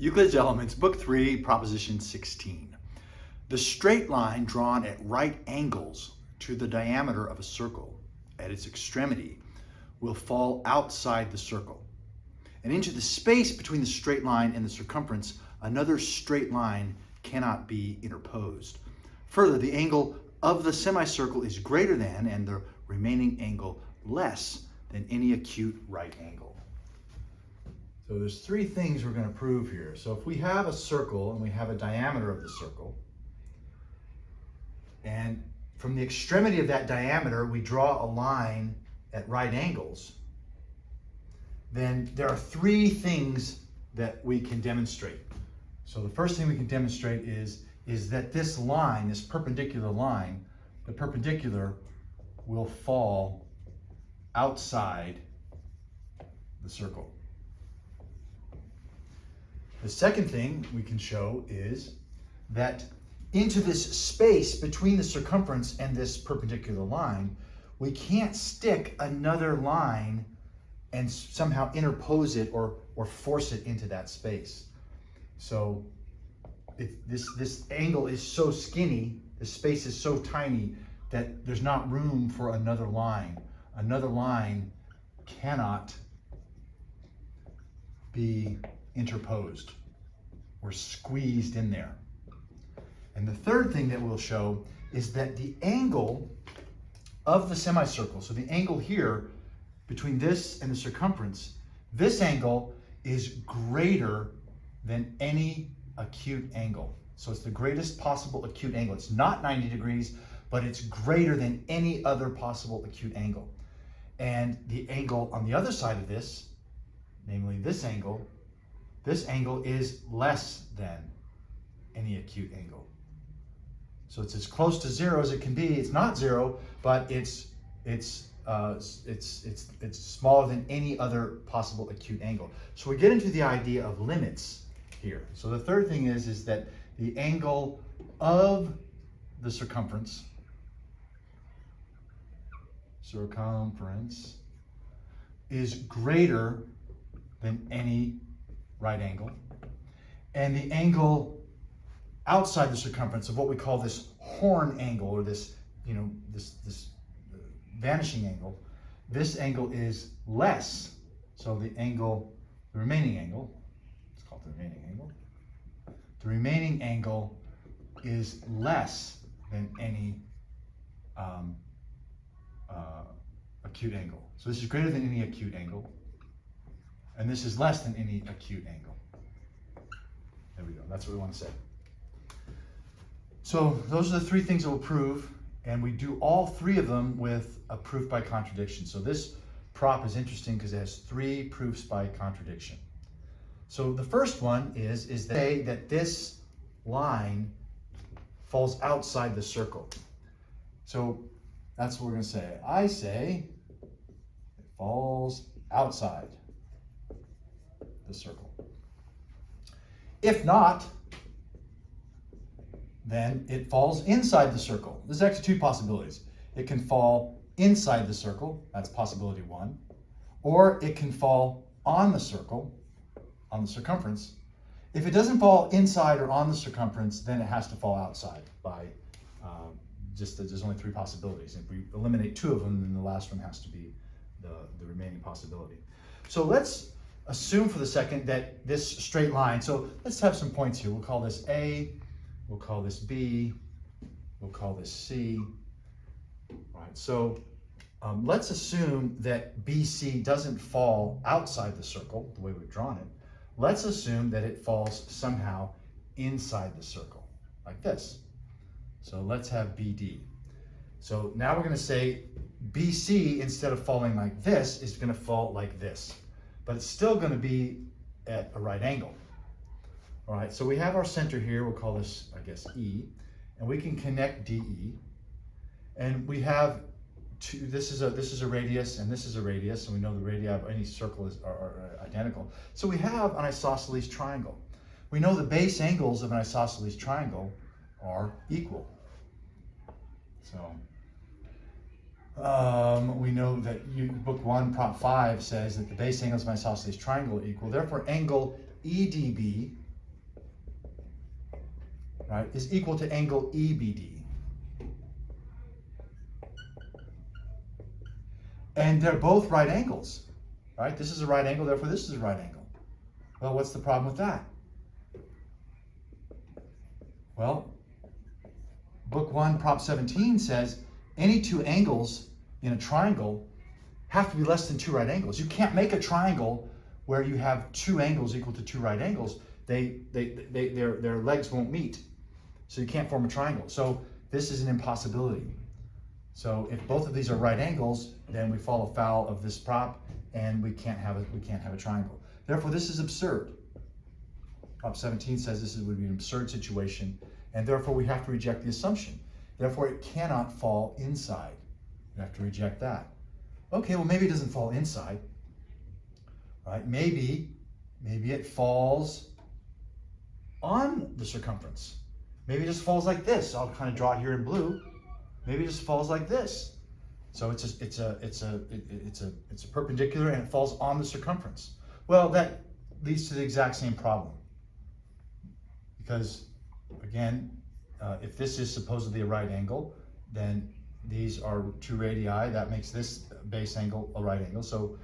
Euclid's Elements, Book 3, Proposition 16. The straight line drawn at right angles to the diameter of a circle at its extremity will fall outside the circle. And into the space between the straight line and the circumference, another straight line cannot be interposed. Further, the angle of the semicircle is greater than, and the remaining angle less than, any acute right angle. So there's three things we're going to prove here. So if we have a circle and we have a diameter of the circle, and from the extremity of that diameter we draw a line at right angles, then there are three things that we can demonstrate. So the first thing we can demonstrate is that this line, this perpendicular line, the perpendicular will fall outside the circle. The second thing we can show is that into this space between the circumference and this perpendicular line, we can't stick another line and somehow interpose it or force it into that space. So this angle is so skinny, the space is so tiny that there's not room for another line. Another line cannot be interposed or squeezed in there. And the third thing that we'll show is that the angle of the semicircle, so the angle here between this and the circumference, this angle is greater than any acute angle. So it's the greatest possible acute angle. It's not 90 degrees, but it's greater than any other possible acute angle. And the angle on the other side of this, namely this angle is less than any acute angle. So it's as close to zero as it can be. It's not zero, but it's smaller than any other possible acute angle. So we get into the idea of limits here. So the third thing is that the angle of the circumference is greater than any right angle, and the angle outside the circumference of what we call this horn angle, or this vanishing angle, this angle is less. So the remaining angle, let's call it the remaining angle. The remaining angle is less than any acute angle. So this is greater than any acute angle, and this is less than any acute angle. There we go. That's what we want to say. So those are the three things that we'll prove, and we do all three of them with a proof by contradiction. So this prop is interesting because it has three proofs by contradiction. So the first one is that this line falls outside the circle. So that's what we're going to say. I say it falls outside the circle. If not, then it falls inside the circle. There's actually two possibilities. It can fall inside the circle, that's possibility one, or it can fall on the circle, on the circumference. If it doesn't fall inside or on the circumference, then it has to fall outside by there's only three possibilities. If we eliminate two of them, then the last one has to be the remaining possibility. So let's assume for the second that this straight line, so let's have some points here. We'll call this A, we'll call this B, we'll call this C. All right, so let's assume that BC doesn't fall outside the circle the way we've drawn it. Let's assume that it falls somehow inside the circle, like this. So let's have BD. So now we're going to say BC, instead of falling like this, is going to fall like this. But it's still going to be at a right angle. All right, so we have our center here. We'll call this, I guess, E. And we can connect DE. And we have two, this is a radius, and this is a radius. And we know the radii of any circle are identical. So we have an isosceles triangle. We know the base angles of an isosceles triangle are equal. So we know that book 1, prop 5 says that the base angles of an isosceles triangle are equal. Therefore, angle EDB right, is equal to angle EBD. And they're both right angles, right? This is a right angle, therefore this is a right angle. Well, what's the problem with that? Well, Book 1, Prop 17 says any two angles in a triangle have to be less than two right angles. You can't make a triangle where you have two angles equal to two right angles. Their legs won't meet. So you can't form a triangle. So this is an impossibility. So if both of these are right angles, then we fall afoul of this prop and we can't have a triangle. Therefore, this is absurd. Prop 17 says this would be an absurd situation, and therefore we have to reject the assumption. Therefore, it cannot fall inside. We have to reject that. Okay, well, maybe it doesn't fall inside, right? Maybe it falls on the circumference. Maybe it just falls like this. I'll kind of draw it here in blue. Maybe it just falls like this. So it's a perpendicular and it falls on the circumference. Well, that leads to the exact same problem. Because again, if this is supposedly a right angle, then these are two radii. That makes this base angle a right angle. So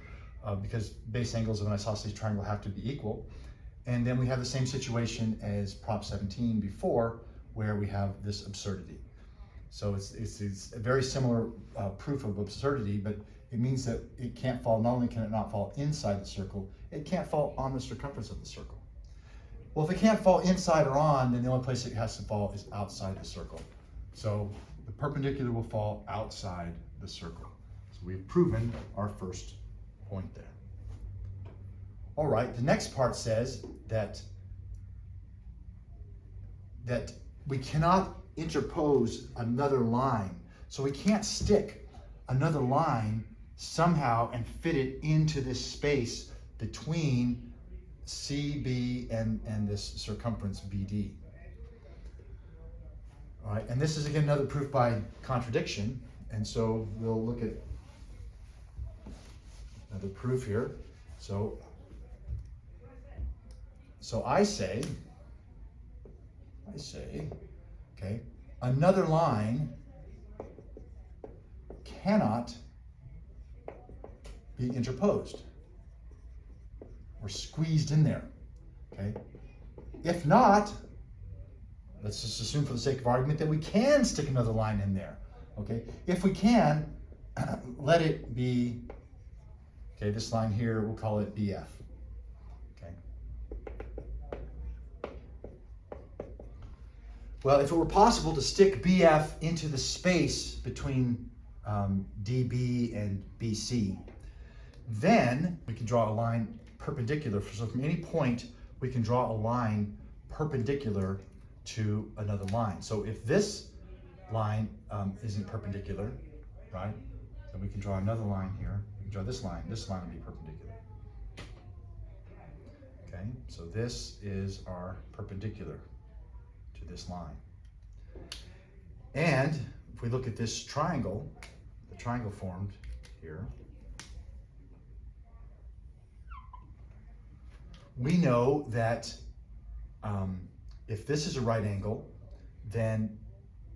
because base angles of an isosceles triangle have to be equal. And then we have the same situation as Prop 17 before, where we have this absurdity. So it's a very similar proof of absurdity, but it means that it can't fall, not only can it not fall inside the circle, it can't fall on the circumference of the circle. Well, if it can't fall inside or on, then the only place it has to fall is outside the circle. So the perpendicular will fall outside the circle. So we've proven our first point there. All right, the next part says that we cannot interpose another line. So we can't stick another line somehow and fit it into this space between CB and this circumference BD. All right, and this is again another proof by contradiction. And so we'll look at another proof here. So I say, okay, another line cannot be interposed or squeezed in there, okay? If not, let's just assume for the sake of argument that we can stick another line in there, okay? If we can, let it be, okay, this line here, we'll call it BF, okay? Well, if it were possible to stick BF into the space between DB and BC, then we can draw a line perpendicular. So from any point, we can draw a line perpendicular to another line. So if this line isn't perpendicular, right, then we can draw another line here. We can draw this line. This line will be perpendicular. Okay, so this is our perpendicular to this line. And if we look at this triangle, the triangle formed here, we know that if this is a right angle, then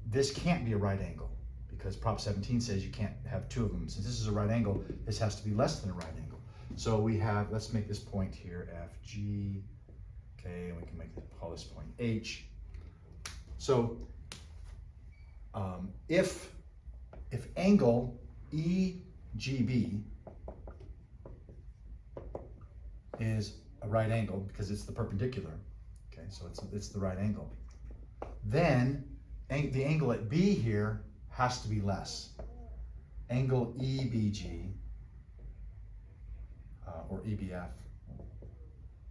this can't be a right angle because Prop 17 says you can't have two of them. Since this is a right angle, this has to be less than a right angle. So we have, let's make this point here FG, okay, and we can call this point H. So if angle EGB is a right angle because it's the perpendicular, okay, so it's the right angle, then the angle at B here has to be less. Angle EBG or EBF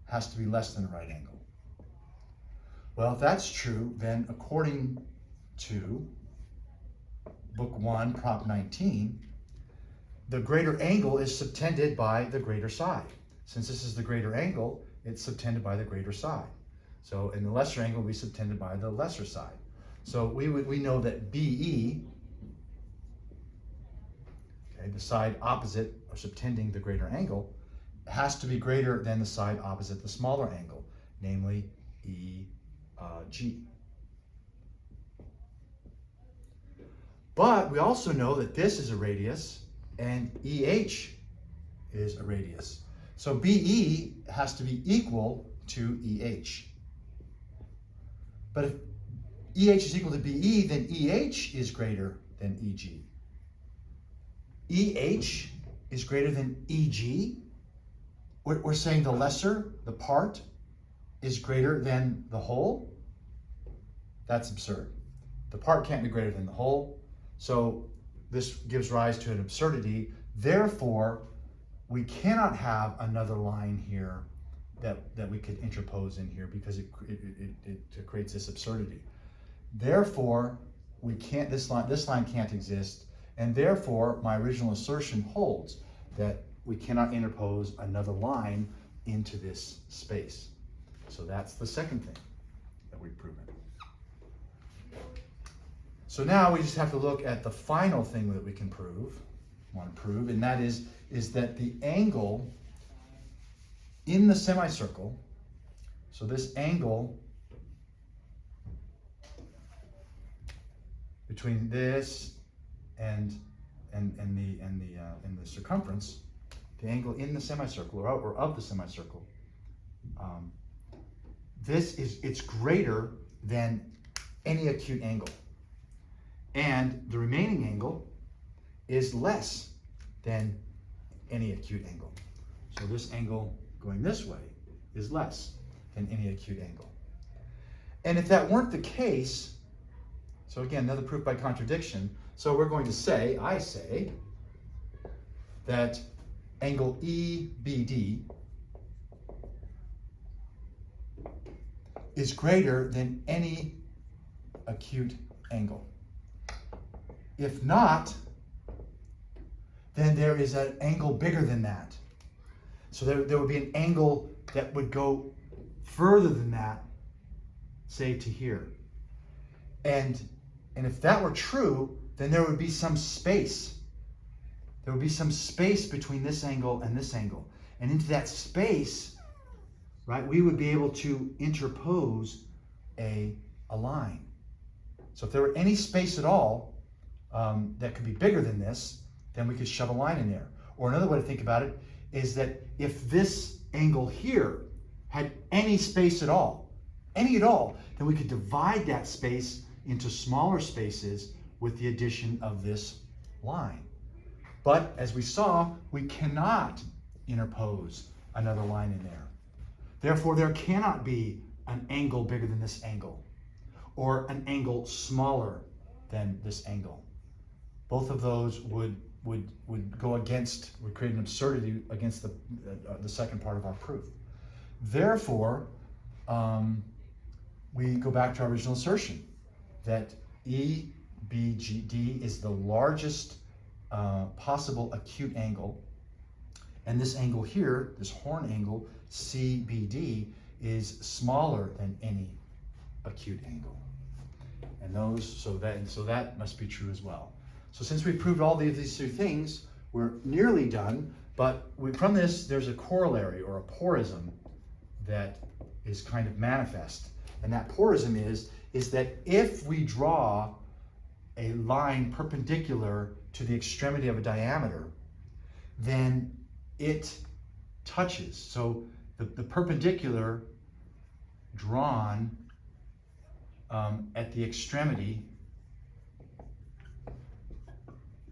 has to be less than a right angle. Well, if that's true, then according to Book 1, Prop 19, the greater angle is subtended by the greater side. Since this is the greater angle, it's subtended by the greater side. So, and the lesser angle will be subtended by the lesser side. So we know that BE, okay, the side opposite or subtending the greater angle, has to be greater than the side opposite the smaller angle, namely EG. But we also know that this is a radius and EH is a radius. So BE has to be equal to EH. But if EH is equal to BE, then EH is greater than EG. EH is greater than EG. We're saying the lesser, the part, is greater than the whole. That's absurd. The part can't be greater than the whole. So this gives rise to an absurdity. Therefore, we cannot have another line here that we could interpose in here because it creates this absurdity. Therefore, we can't. This line can't exist, and therefore my original assertion holds that we cannot interpose another line into this space. So that's the second thing that we've proven. So now we just have to look at the final thing that we can want to prove, and that is that the angle in the semicircle, so this angle between this and the circumference, the angle in the semicircle or of the semicircle, it's greater than any acute angle. And the remaining angle is less than any acute angle. So this angle going this way is less than any acute angle. And if that weren't the case, so again, another proof by contradiction. So we're going to say, I say, that angle EBD is greater than any acute angle. If not, then there is an angle bigger than that. So there would be an angle that would go further than that, say to here. And if that were true, then there would be some space. There would be some space between this angle and this angle. And into that space, right, we would be able to interpose a line. So if there were any space at all that could be bigger than this, then we could shove a line in there. Or another way to think about it is that if this angle here had any space at all, then we could divide that space into smaller spaces with the addition of this line. But as we saw, we cannot interpose another line in there. Therefore, there cannot be an angle bigger than this angle, or an angle smaller than this angle. Both of those would go against, would create an absurdity against the second part of our proof. Therefore, we go back to our original assertion that EBGD is the largest possible acute angle, and this angle here, this horn angle, CBD, is smaller than any acute angle. And so that must be true as well. So since we proved all these two things, we're nearly done, but from this, there's a corollary or a porism that is kind of manifest. And that porism is that if we draw a line perpendicular to the extremity of a diameter, then it touches. So the perpendicular drawn at the extremity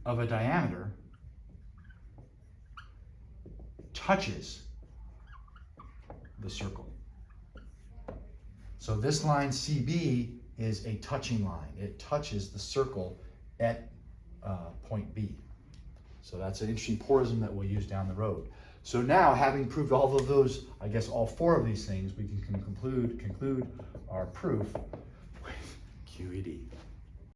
of a diameter touches the circle. So this line CB is a touching line. It touches the circle at point B. So that's an interesting porism that we'll use down the road. So now, having proved all of those, I guess all four of these things, we can conclude our proof with QED.